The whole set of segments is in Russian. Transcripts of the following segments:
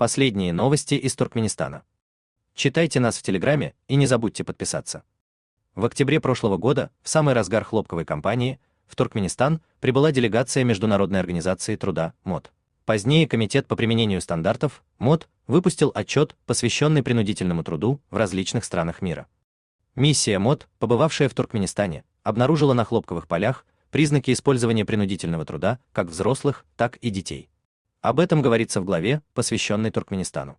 Последние новости из Туркменистана. Читайте нас в Телеграме и не забудьте подписаться. В октябре прошлого года, в самый разгар хлопковой кампании, в Туркменистан прибыла делегация Международной организации труда МОД. Позднее Комитет по применению стандартов МОД выпустил отчет, посвященный принудительному труду в различных странах мира. Миссия МОД, побывавшая в Туркменистане, обнаружила на хлопковых полях признаки использования принудительного труда как взрослых, так и детей. Об этом говорится в главе, посвященной Туркменистану.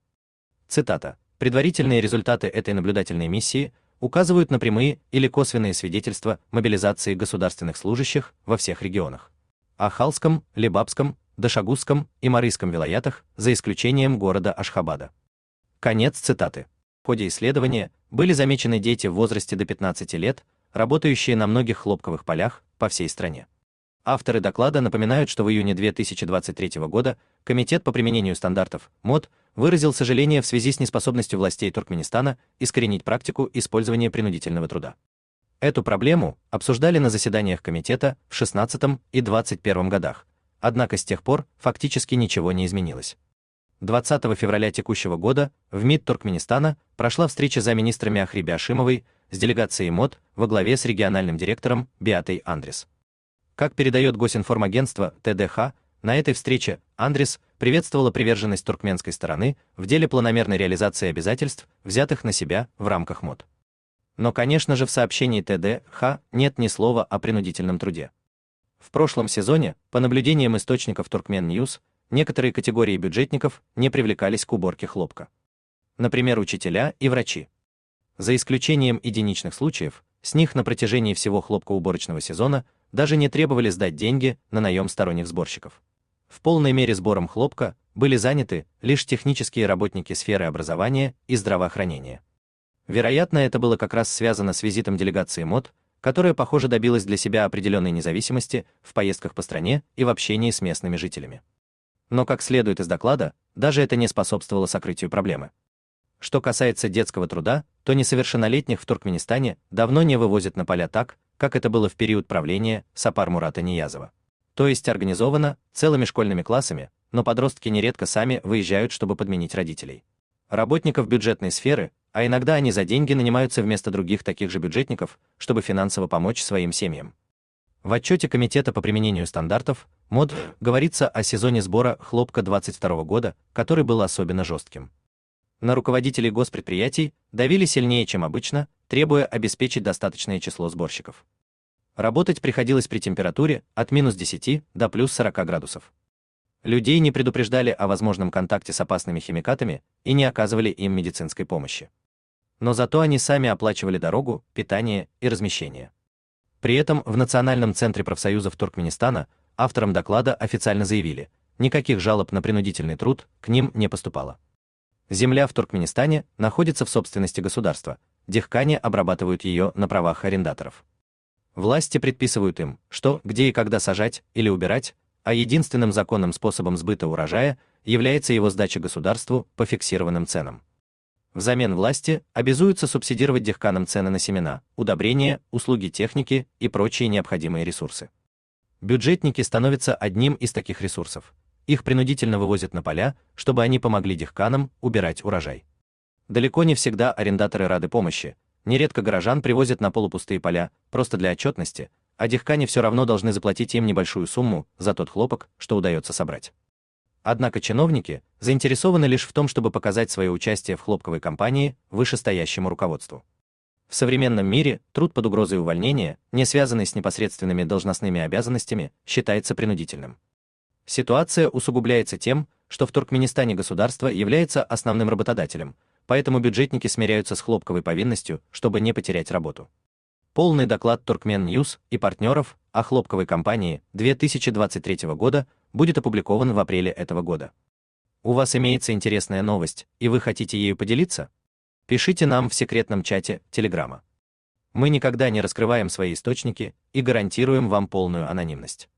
Цитата. «Предварительные результаты этой наблюдательной миссии указывают на прямые или косвенные свидетельства мобилизации государственных служащих во всех регионах. Ахалском, Лебабском, Дашагузском и Марийском вилаятах, за исключением города Ашхабада». Конец цитаты. В ходе исследования были замечены дети в возрасте до 15 лет, работающие на многих хлопковых полях по всей стране. Авторы доклада напоминают, что в июне 2023 года Комитет по применению стандартов МОД выразил сожаление в связи с неспособностью властей Туркменистана искоренить практику использования принудительного труда. Эту проблему обсуждали на заседаниях комитета в 2016 и 2021 годах, однако с тех пор фактически ничего не изменилось. 20 февраля текущего года в МИД Туркменистана прошла встреча замминистрами Ахриби Ашимовой с делегацией МОД во главе с региональным директором Биатой Андрис. Как передает Госинформагентство ТДХ, на этой встрече Андрис приветствовала приверженность туркменской стороны в деле планомерной реализации обязательств, взятых на себя в рамках МОД. Но, конечно же, в сообщении ТДХ нет ни слова о принудительном труде. В прошлом сезоне, по наблюдениям источников Turkmen News, некоторые категории бюджетников не привлекались к уборке хлопка. Например, учителя и врачи. За исключением единичных случаев, с них на протяжении всего хлопкоуборочного сезона даже не требовали сдать деньги на наем сторонних сборщиков. В полной мере сбором хлопка были заняты лишь технические работники сферы образования и здравоохранения. Вероятно, это было как раз связано с визитом делегации МОД, которая, похоже, добилась для себя определенной независимости в поездках по стране и в общении с местными жителями. Но, как следует из доклада, даже это не способствовало сокрытию проблемы. Что касается детского труда, то несовершеннолетних в Туркменистане давно не вывозят на поля так, как это было в период правления Сапар-Мурата Ниязова. То есть организовано целыми школьными классами, но подростки нередко сами выезжают, чтобы подменить родителей. Работников бюджетной сферы, а иногда они за деньги нанимаются вместо других таких же бюджетников, чтобы финансово помочь своим семьям. В отчете Комитета по применению стандартов МОД говорится о сезоне сбора хлопка 2022 года, который был особенно жестким. На руководителей госпредприятий давили сильнее, чем обычно, требуя обеспечить достаточное число сборщиков. Работать приходилось при температуре от минус 10 до плюс 40 градусов. Людей не предупреждали о возможном контакте с опасными химикатами и не оказывали им медицинской помощи. Но зато они сами оплачивали дорогу, питание и размещение. При этом в Национальном центре профсоюзов Туркменистана авторам доклада официально заявили, никаких жалоб на принудительный труд к ним не поступало. Земля в Туркменистане находится в собственности государства, дехкане обрабатывают ее на правах арендаторов. Власти предписывают им, что, где и когда сажать или убирать, а единственным законным способом сбыта урожая является его сдача государству по фиксированным ценам. Взамен власти обязуются субсидировать дехканам цены на семена, удобрения, услуги техники и прочие необходимые ресурсы. Бюджетники становятся одним из таких ресурсов. Их принудительно вывозят на поля, чтобы они помогли дехканам убирать урожай. Далеко не всегда арендаторы рады помощи, нередко горожан привозят на полупустые поля, просто для отчетности, а дехкане все равно должны заплатить им небольшую сумму за тот хлопок, что удается собрать. Однако чиновники заинтересованы лишь в том, чтобы показать свое участие в хлопковой кампании вышестоящему руководству. В современном мире труд под угрозой увольнения, не связанный с непосредственными должностными обязанностями, считается принудительным. Ситуация усугубляется тем, что в Туркменистане государство является основным работодателем, поэтому бюджетники смиряются с хлопковой повинностью, чтобы не потерять работу. Полный доклад Turkmen News и партнеров о хлопковой кампании 2023 года будет опубликован в апреле этого года. У вас имеется интересная новость, и вы хотите ею поделиться? Пишите нам в секретном чате Телеграма. Мы никогда не раскрываем свои источники и гарантируем вам полную анонимность.